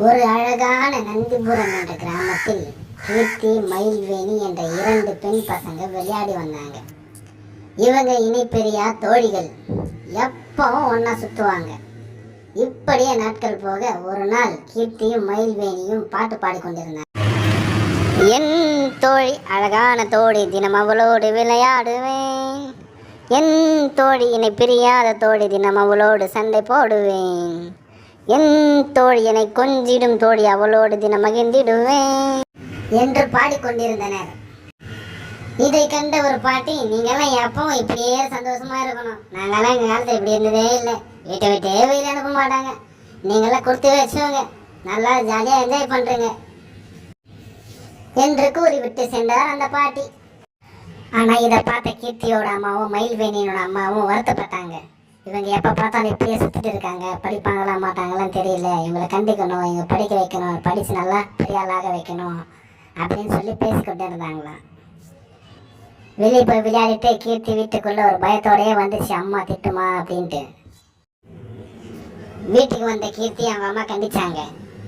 ஒரு அழகான நந்திபுரம் என்ற கிராமத்தில் கீர்த்தி, மயில்வேணி என்ற 2 பெண் பசங்க விளையாடி வந்தாங்க. இவங்க இணைப்பெரியா தோழிகள். எப்பவும் ஒன்னா சுத்துவாங்க. இப்படியே நாட்கள் போக ஒரு நாள் கீர்த்தியும் மயில்வேணியும் பாட்டு பாடிக்கொண்டிருந்தாங்க. என் தோழி, அழகான தோழி, தினம் அவளோடு விளையாடுவேன். என் தோழி, இணை பிரியாத தோழி, தினம் அவளோடு சண்டை போடுவேன். என் தோழி, என்னை கொஞ்சிடும் தோழி, அவளோடு தினம் மகிழ்ந்திடுவேன் என்று பாடிக்கொண்டிருந்தனர். இதை கண்ட ஒரு பாட்டி, நீங்கெல்லாம் எப்பவும் இப்படியே சந்தோஷமா இருக்கணும். நாங்கெல்லாம் எங்கள் காலத்தில் இப்படி இருந்ததே இல்லை. வீட்டை விட்டே வெளியே அனுப்ப மாட்டாங்க. நீங்களாம் கொடுத்து வச்சுவங்க, நல்லா ஜாலியாக என்ஜாய் பண்ணுறீங்க என்று கூறிவிட்டு சென்றார் அந்த பாட்டி. ஆனால் இதை பார்த்த கீர்த்தியோட அம்மாவும் மயில்வேணியோட அம்மாவும் வருத்தப்பட்டாங்க. இவங்க எப்போ பார்த்தாலும் இப்படியே சுற்றிட்டு இருக்காங்க, படிப்பாங்களா மாட்டாங்களான்னு தெரியல, இவங்களை கண்டிக்கணும், இவங்க படிக்க வைக்கணும், படித்து நல்லா பெரிய ஆளாக வைக்கணும் அப்படின்னு சொல்லி பேசிக்கொண்டே இருந்தாங்களாம். வெளியே போய் விளையாடிட்டு கீர்த்தி வீட்டுக்குள்ளே ஒரு பயத்தோடையே வந்துச்சு, அம்மா திட்டுமா அப்படின்ட்டு. வீட்டுக்கு வந்த கீர்த்தி அவங்க அம்மா கண்டிச்சாங்க.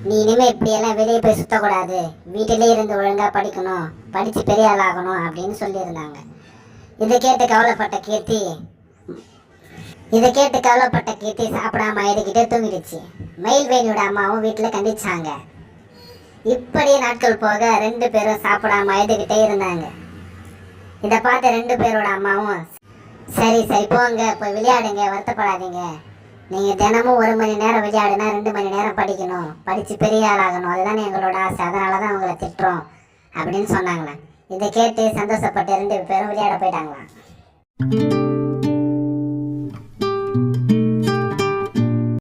நீ இனிமேல் இப்படியெல்லாம் வெளியே போய் சுற்றக்கூடாது, வீட்டிலே இருந்து ஒழுங்காக படிக்கணும், படித்து பெரிய ஆளாகணும் அப்படின்னு சொல்லியிருந்தாங்க. இதை கேட்டு கவலைப்பட்ட கீர்த்தி சாப்பிடாம அழுதுகிட்டே தூங்கிடுச்சு. மயில்வேணியோட அம்மாவும் வீட்டில் கண்டிச்சாங்க. இப்படியே நாட்கள் போக 2 பேரும் சாப்பிடாம அழுதுகிட்டே இருந்தாங்க. இதை பார்த்த 2 பேரோட அம்மாவும், சரி போங்க, போய் விளையாடுங்க, வருத்தப்படாதீங்க. நீங்கள் தினமும் 1 மணி நேரம் விளையாடுனா 2 மணி நேரம் படிக்கணும், படித்து பெரிய ஆளாகணும், அதுதான் எங்களோட ஆசை, அதனால தான் உங்களை திட்டுறோம் அப்படின்னு சொன்னாங்களாம். இதை கேட்டு சந்தோஷப்பட்டு 2 பேரும் விளையாட போயிட்டாங்களாம்.